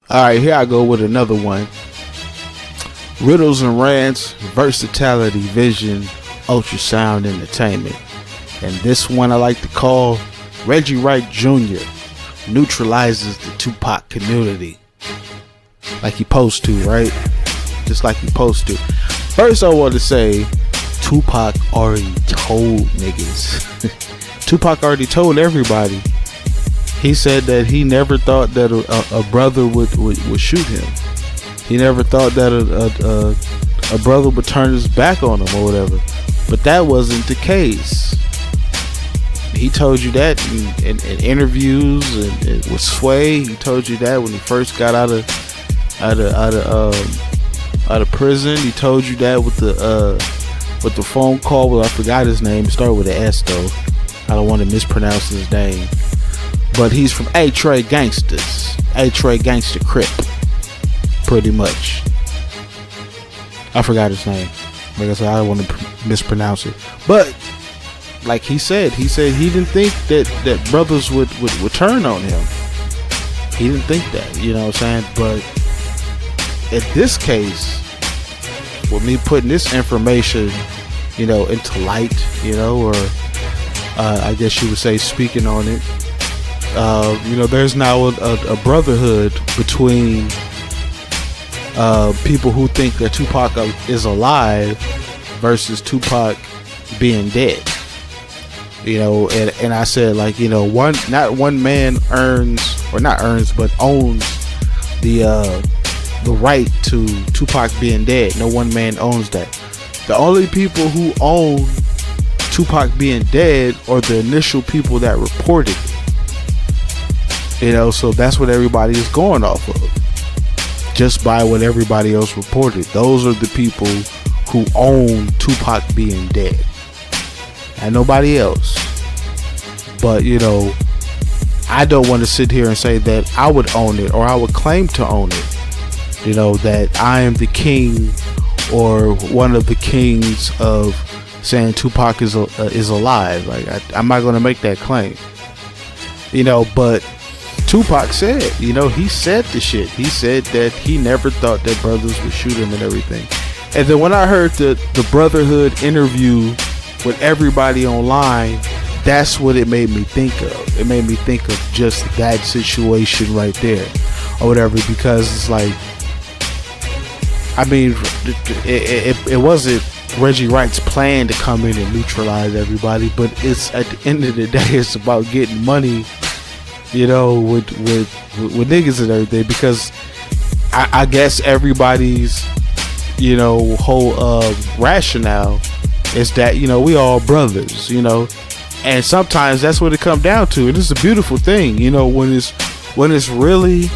All right, here I go with another one. Riddles and rants, versatility, vision, ultrasound entertainment. And this one I like to call Reggie Wright Jr. neutralizes the Tupac community. Like he supposed to, right? Just like he supposed to. First I want to say, Tupac already told niggas. Tupac already told everybody. He said that he never thought that a brother would shoot him. He never thought that a brother would turn his back on him or whatever. But that wasn't the case. He told you that in interviews and with Sway. He told you that when he first got out of prison. He told you that with the phone call. Well, I forgot his name. It started with an S though. I don't want to mispronounce his name. But he's from A-Tray Gangsters. A-Tray Gangster Crip. Pretty much. I forgot his name. Like I said, I don't want to mispronounce it. But like he said he didn't think that brothers would turn on him. He didn't think that, you know what I'm saying? But in this case, with me putting this information, you know, into light, you know, or I guess you would say speaking on it, you know, there's now a brotherhood between people who think that Tupac is alive versus Tupac being dead. You know, and I said, like, you know, not one man owns the right to Tupac being dead. No one man owns that. The only people who own Tupac being dead are the initial people that reported it. You know, so that's what everybody is going off of. Just by what everybody else reported. Those are the people who own Tupac being dead. And nobody else. But, you know, I don't want to sit here and say that I would own it or I would claim to own it. You know, that I am the king or one of the kings of saying Tupac is alive. Like, I'm not going to make that claim. You know, but Tupac said, you know, he said the shit. He said that he never thought that brothers would shoot him and everything. And then when I heard the Brotherhood interview with everybody online, that's what it made me think of. It made me think of just that situation right there or whatever, because it's like, I mean, it wasn't Reggie Wright's plan to come in and neutralize everybody, but it's at the end of the day, it's about getting money, you know, with niggas and everything, because I guess everybody's, you know, whole rationale is that, you know, we all brothers, you know, and sometimes that's what it comes down to. And it's a beautiful thing, you know, when it's really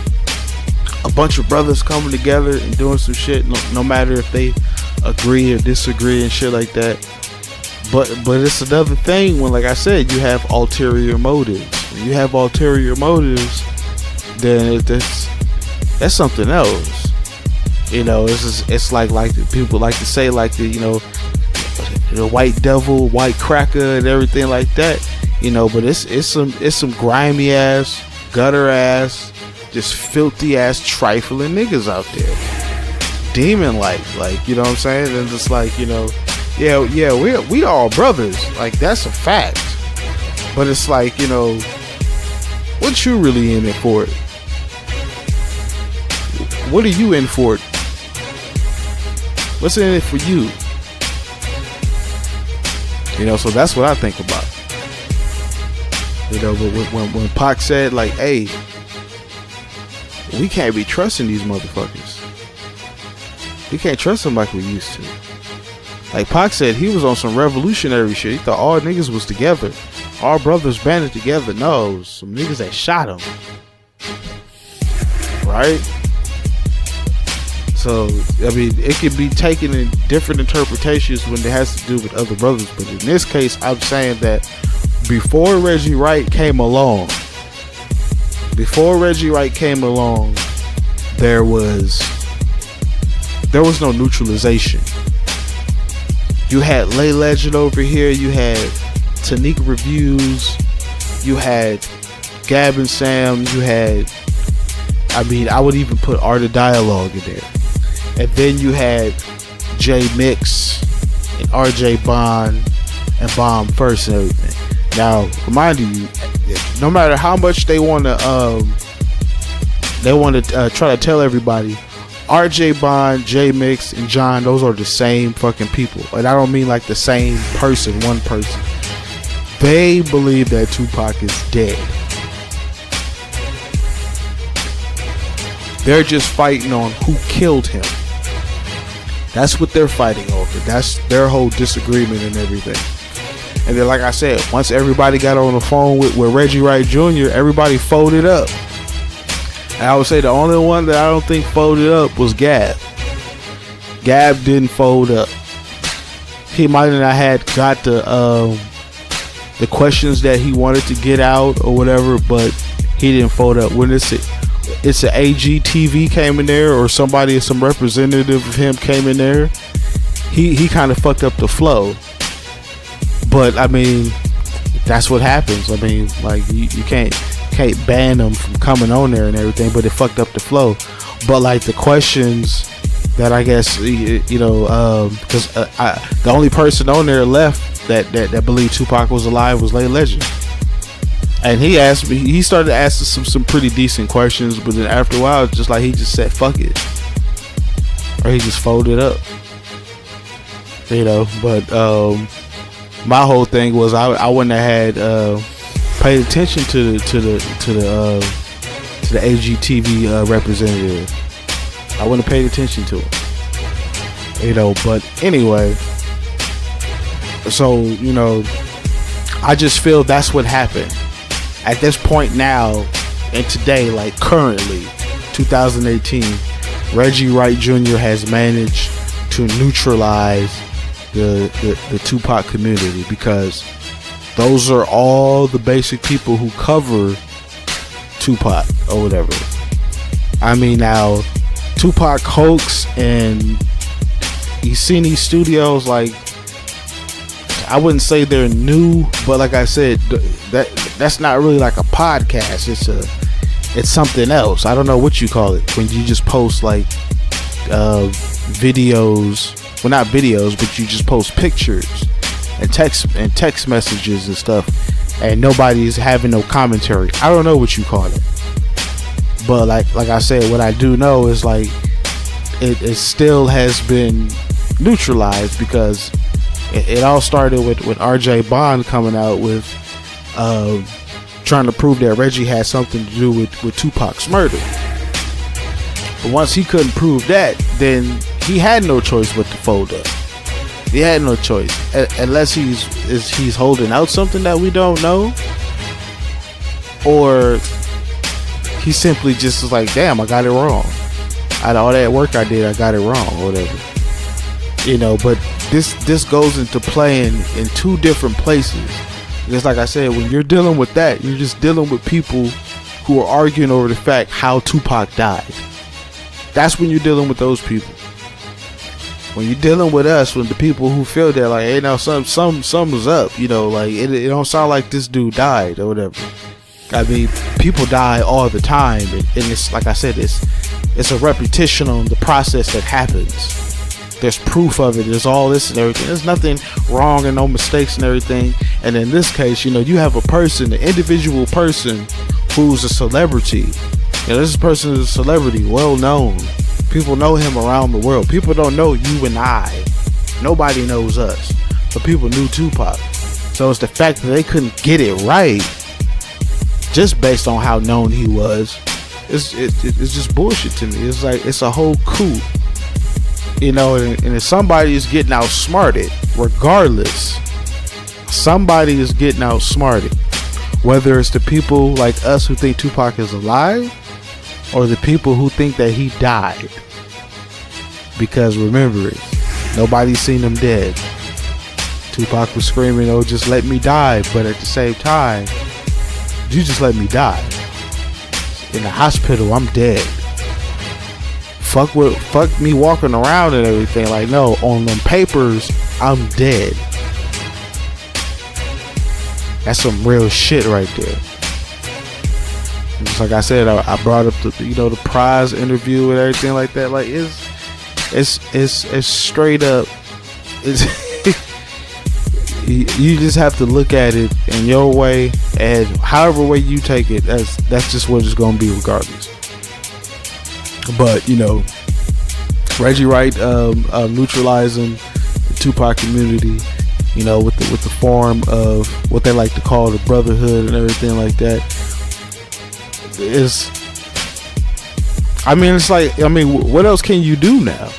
a bunch of brothers coming together and doing some shit, no matter if they agree or disagree and shit like that. But it's another thing when, like I said, you have ulterior motives. When you have ulterior motives, then that's something else. You know, it's like people like to say, like, the white devil, white cracker, and everything like that. You know, but it's some grimy ass, gutter ass, just filthy ass, trifling niggas out there, demon like, you know what I'm saying? And it's like, you know, yeah, we all brothers, like, that's a fact. But it's like, you know, what you really in it for? What are you in for? What's in it for you? You know, so that's what I think about. You know, but when Pac said, like, hey, we can't be trusting these motherfuckers. We can't trust them like we used to. Like Pac said, he was on some revolutionary shit. He thought all niggas was together. All brothers banded together. No, some niggas that shot him. Right? So, I mean, it can be taken in different interpretations when it has to do with other brothers. But in this case, I'm saying that before Reggie Wright came along, there was no neutralization. You had Lay Legend over here. You had Tanique Reviews. You had Gab and Sam. You had I mean, I would even put Art of Dialogue in there. And then you had J Mix and RJ Bond and Bomb First and everything. Now, reminding you, no matter how much they want to try to tell everybody, RJ Bond, J Mix, and John, those are the same fucking people. And I don't mean like the same person, one person. They believe that Tupac is dead. They're just fighting on who killed him. That's what they're fighting over. That's their whole disagreement and everything. And then, like I said, once everybody got on the phone with Reggie Wright Jr., everybody folded up. And I would say the only one that I don't think folded up was Gab. Gab didn't fold up. He might not have got the questions that he wanted to get out or whatever, but he didn't fold up. When it's an AGTV came in there, or somebody, some representative of him came in there, he kind of fucked up the flow. But I mean, that's what happens. I mean, like you can't ban them from coming on there and everything, but it fucked up the flow. But like the questions that I guess because the only person on there left that believed Tupac was alive was Lay Legend, and he started asking some pretty decent questions, but then after a while, just like he just said fuck it, or he just folded up, But my whole thing was I wouldn't have had paid attention to the AGTV representative. I wouldn't have paid attention to it, But anyway, so I just feel that's what happened at this point now, and today, like currently, 2018, Reggie Wright Jr. has managed to neutralize the Tupac community, because those are all the basic people who cover Tupac or whatever. I mean, now Tupac hoax, and you seen these studios, like I wouldn't say they're new, but like I said, that's not really like a podcast. It's something else. I don't know what you call it when you just post like videos. Well, not videos, but you just post pictures and text messages and stuff, and nobody's having no commentary. I don't know what you call it, but like I said, what I do know is like it still has been neutralized, because it all started with RJ Bond coming out with trying to prove that Reggie had something to do with Tupac's murder. But once he couldn't prove that, then he had no choice but to fold up. He had no choice, unless he's holding out something that we don't know, or he simply just is like, damn, I got it wrong. Out of all that work I did, I got it wrong, or whatever. But this goes into play in two different places. Because like I said, when you're dealing with that, you're just dealing with people who are arguing over the fact how Tupac died. That's when you're dealing with those people. When you're dealing with us, when the people who feel that like, hey, now something's up, like it don't sound like this dude died or whatever. I mean, people die all the time, and it's like I said, it's a repetition on the process that happens. There's proof of it. There's all this and everything. There's nothing wrong and no mistakes and everything. And in this case, you have a person, an individual person who's a celebrity. This person is a celebrity, well known. People know him around the world. People don't know you and I. Nobody knows us. But people knew Tupac. So it's the fact that they couldn't get it right, just based on how known he was. It's just bullshit to me. It's like it's a whole coup. And if somebody is getting outsmarted, regardless, somebody is getting outsmarted. Whether it's the people like us who think Tupac is alive, or the people who think that he died. Because remember it, nobody's seen him dead. Tupac was screaming, oh, just let me die. But at the same time, you just let me die. In the hospital, I'm dead. Fuck me walking around and everything. Like, no, on them papers, I'm dead. That's some real shit right there. Just like I said, I brought up the the prize interview and everything like that. Like it's straight up. It's you just have to look at it in your way, and however way you take it, that's just what it's gonna be regardless. But Reggie Wright neutralizing the Tupac community, with the form of what they like to call the brotherhood and everything like that. What else can you do now?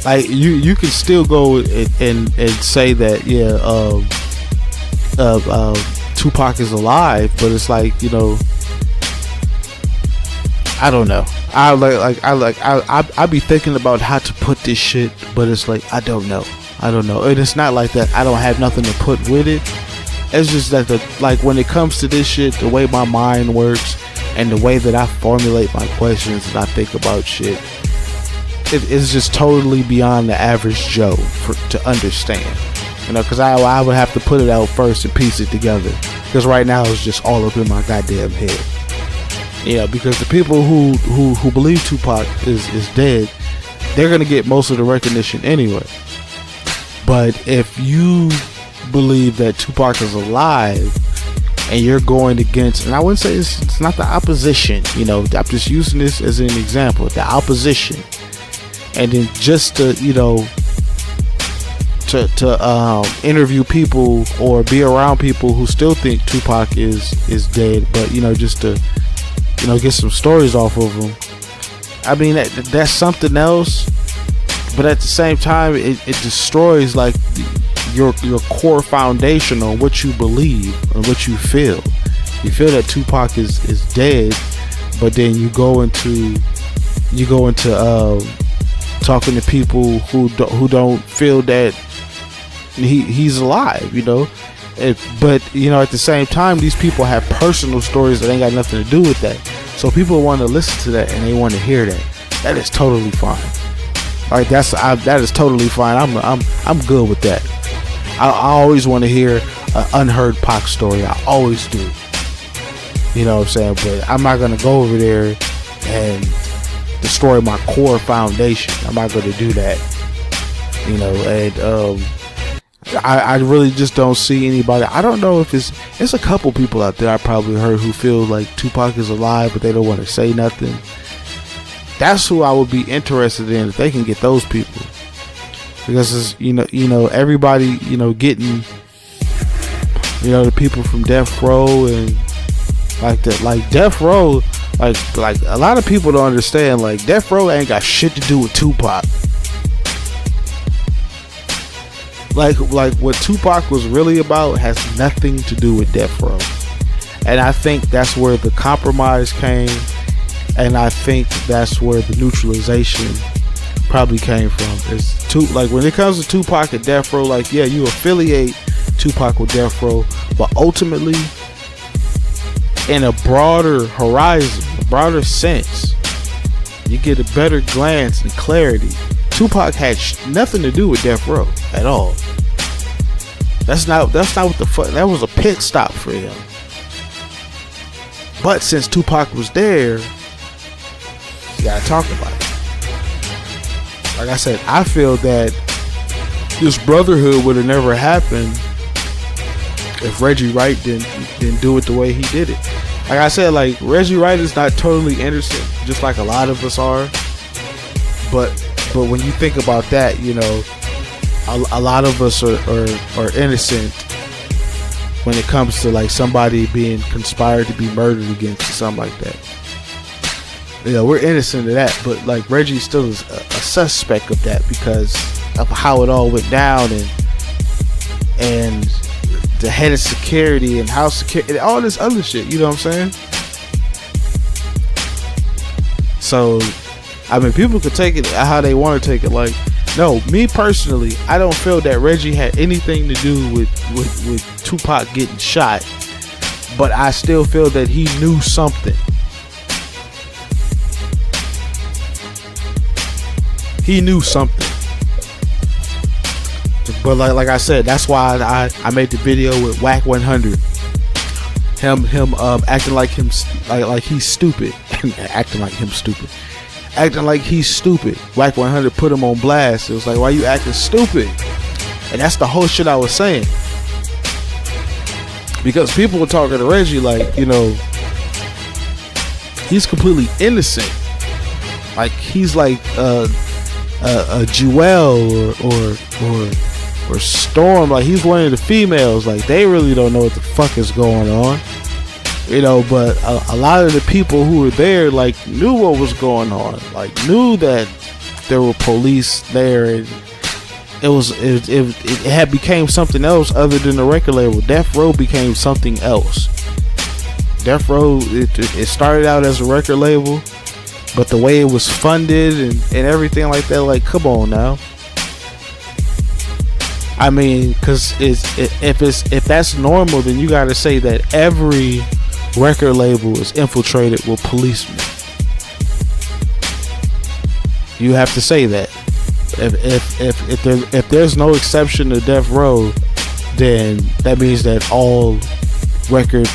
Like you can still go and say that Tupac is alive, but it's like I don't know. I be thinking about how to put this shit, but it's like I don't know, and it's not like that I don't have nothing to put with it. It's just that when it comes to this shit, the way my mind works and the way that I formulate my questions and I think about shit, it is just totally beyond the average Joe to understand. Because I would have to put it out first and piece it together. Because right now it's just all up in my goddamn head. Because the people who believe Tupac is dead, they're gonna get most of the recognition anyway. But if you believe that Tupac is alive and you're going against, and I wouldn't say it's not the opposition, I'm just using this as an example, the opposition, and then just to interview people or be around people who still think Tupac is dead, but just to get some stories off of them. I mean, that's something else, but at the same time it destroys like your core foundation on what you believe and what you feel. You feel that Tupac is dead, but then you go into talking to people who don't feel that he's alive, but at the same time, these people have personal stories that ain't got nothing to do with that. So people want to listen to that and they want to hear that. That is totally fine. Like that is totally fine. I'm good with that. I always want to hear an unheard Pac story. I always do. You know what I'm saying? But I'm not gonna go over there and destroy my core foundation. I'm not gonna do that. I really just don't see anybody. I don't know if it's a couple people out there I probably heard who feel like Tupac is alive, but they don't want to say nothing. That's who I would be interested in if they can get those people, because it's, everybody getting the people from Death Row and like that, like Death Row, like a lot of people don't understand, like Death Row ain't got shit to do with Tupac. Like what Tupac was really about has nothing to do with Death Row. And I think that's where the compromise came, and I think that's where the neutralization probably came from. Like when it comes to Tupac and Death Row, like you affiliate Tupac with Death Row, but ultimately in a broader horizon, a broader sense, you get a better glance and clarity. Tupac had nothing to do with Death Row at all. That's not what the fuck. That was a pit stop for him. But since Tupac was there, you gotta talk about it. Like I said, I feel that this brotherhood would have never happened if Reggie Wright didn't do it the way he did it. Like I said, like Reggie Wright is not totally innocent, just like a lot of us are. But when you think about that, a lot of us are innocent when it comes to like somebody being conspired to be murdered against or something like that. We're innocent of that, but like Reggie still is a suspect of that because of how it all went down and the head of security and house security and all this other shit. You know what I'm saying? So, I mean, people could take it how they want to take it. Like, no, me personally, I don't feel that Reggie had anything to do with Tupac getting shot, but I still feel that he knew something. He knew something. But like I said, that's why I made the video with Whack 100. him acting like like he's stupid. Acting like he's stupid. Whack 100 put him on blast. It was like, why you acting stupid? And that's the whole shit I was saying. Because people were talking to Reggie like, you know, he's completely innocent. Like he's like a Jewel or Storm. Like he's one of the females. Like they really don't know what the fuck is going on. You know, but a lot of the people who were there like knew what was going on. Like knew that there were police there, and it had became something else other than the record label. Death Row became something else. Death Row, it started out as a record label, but the way it was funded and everything like that, like come on now. I mean, because if that's normal, then you got to say that every record label is infiltrated with policemen. You have to say that. If there's no exception to Death Row, then that means that all record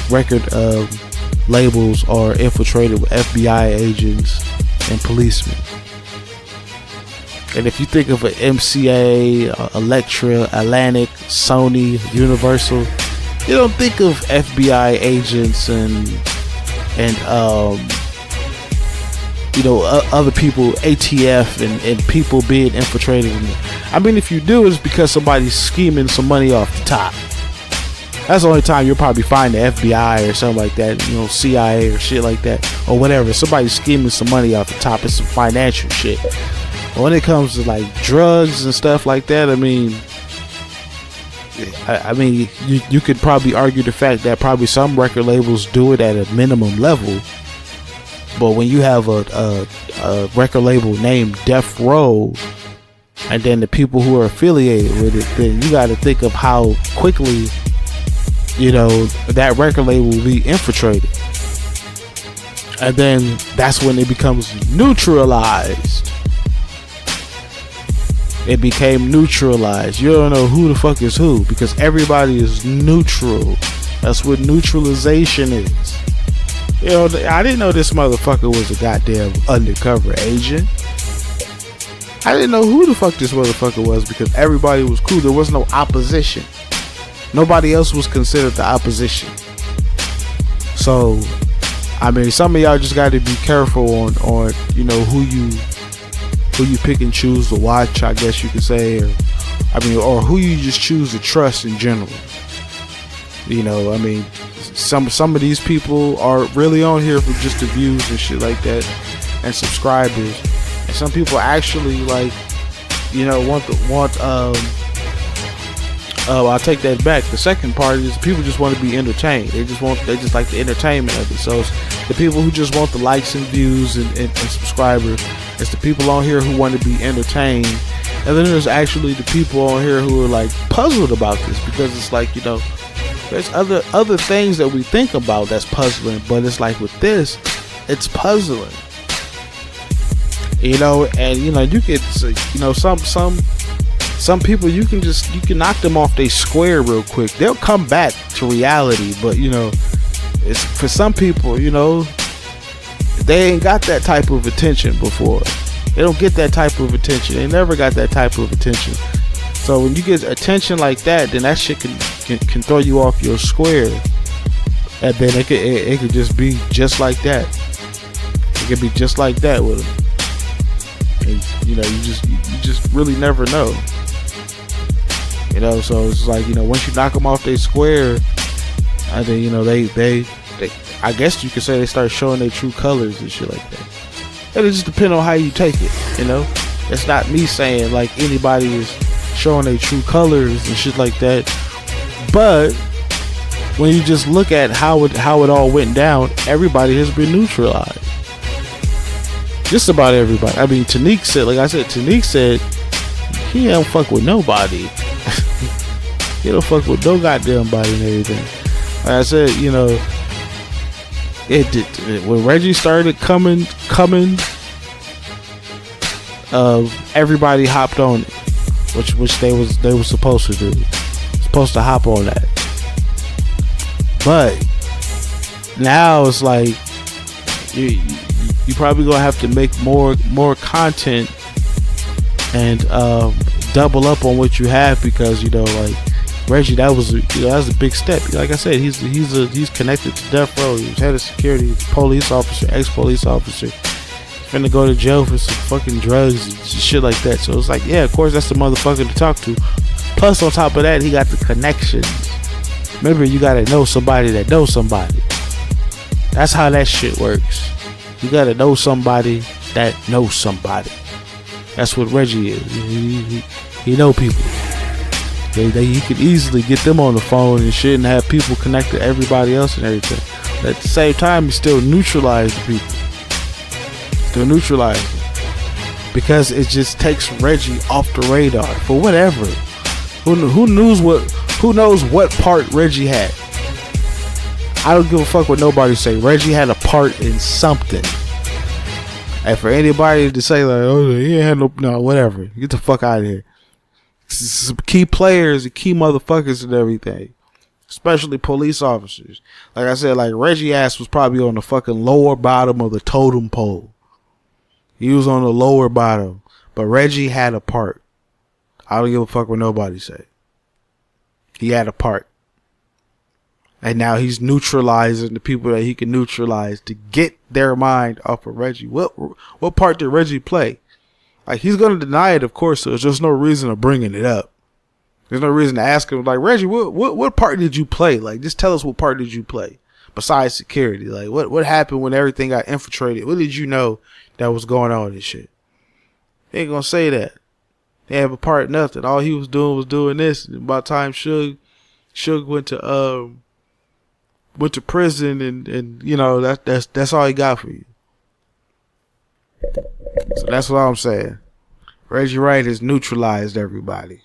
labels are infiltrated with FBI agents and policemen. And if you think of an MCA, Elektra, Atlantic, Sony, Universal, you don't think of FBI agents and you know, other people, ATF and people being infiltrated. I mean, if you do, it's because somebody's scheming some money off the top. That's the only time you'll probably find the FBI or something like that, you know, CIA or shit like that, or whatever. Somebody's scheming some money off the top. It's some financial shit. But when it comes to like drugs and stuff like that, I mean, you could probably argue the fact that probably some record labels do it at a minimum level. But when you have a record label named Death Row, and then the people who are affiliated with it, then you got to think of how quickly, you know, that record label will be infiltrated. And then that's when it becomes neutralized. It became neutralized. You don't know who the fuck is who because everybody is neutral. That's what neutralization is. You know, I didn't know this motherfucker was a goddamn undercover agent. I didn't know who the fuck this motherfucker was because everybody was cool. There was no opposition. Nobody else was considered the opposition. So, I mean, some of y'all just got to be careful on you know who you pick and choose to watch, I guess you could say, or who you just choose to trust in general. You know, I mean, some of these people are really on here for just the views and shit like that, and subscribers. And some people actually like, you know, I'll take that back. The second part is people just want to be entertained. They just like the entertainment of it. So it's the people who just want the likes and views and subscribers. It's the people on here who want to be entertained. And then there's actually the people on here who are like puzzled about this because it's like, you know, there's other things that we think about that's puzzling, but it's like with this, it's puzzling. You know, and you know, you get, you know, some people you can knock them off their square real quick. They'll come back to reality, but you know, it's for some people, you know, they ain't got that type of attention before. They don't get that type of attention. They never got that type of attention. So when you get attention like that, then that shit can throw you off your square, and then it could just be just like that. It could be just like that with them. And, you know, you just really never know. You know, so it's like, you know, once you knock them off their square, I think, you know, they I guess you could say they start showing their true colors and shit like that. And it just depends on how you take it, you know. It's not me saying like anybody is showing their true colors and shit like that. But when you just look at how it all went down, everybody has been neutralized. Just about everybody. I mean, Tanique said he don't fuck with nobody. He don't fuck with no goddamn body and everything. Like I said, you know, when Reggie started coming, everybody hopped on it, which they were supposed to do. Supposed to hop on that. But now it's like you probably gonna have to make more content and double up on what you have, because like Reggie, that was a big step. Like I said, he's connected to death row. He was head of security, he's a police officer, ex-police officer. He's finna go to jail for some fucking drugs and shit like that. So it's like, yeah, of course that's the motherfucker to talk to. Plus, on top of that, he got the connections. Remember, you gotta know somebody that knows somebody. That's how that shit works. You gotta know somebody that knows somebody. That's what Reggie is. He know people. He could easily get them on the phone and shit and have people connect to everybody else and everything. But at the same time, he still neutralize the people. Still neutralize them. Because it just takes Reggie off the radar for whatever. Who knows what part Reggie had? I don't give a fuck what nobody say. Reggie had a part in something. And for anybody to say like, oh, he ain't had no, whatever. Get the fuck out of here. Some key players and key motherfuckers and everything. Especially police officers. Like I said, like Reggie ass was probably on the fucking lower bottom of the totem pole. He was on the lower bottom. But Reggie had a part. I don't give a fuck what nobody say. He had a part. And now he's neutralizing the people that he can neutralize to get their mind off of Reggie. What part did Reggie play? Like, he's going to deny it, of course, so there's just no reason of bringing it up. There's no reason to ask him, like, Reggie, what part did you play? Like, just tell us what part did you play besides security? Like, what happened when everything got infiltrated? What did you know that was going on and shit? They ain't going to say that. They have a part in nothing. All he was doing this. And by the time Suge went to prison and that's all he got for you. So that's what I'm saying. Reggie Wright has neutralized everybody.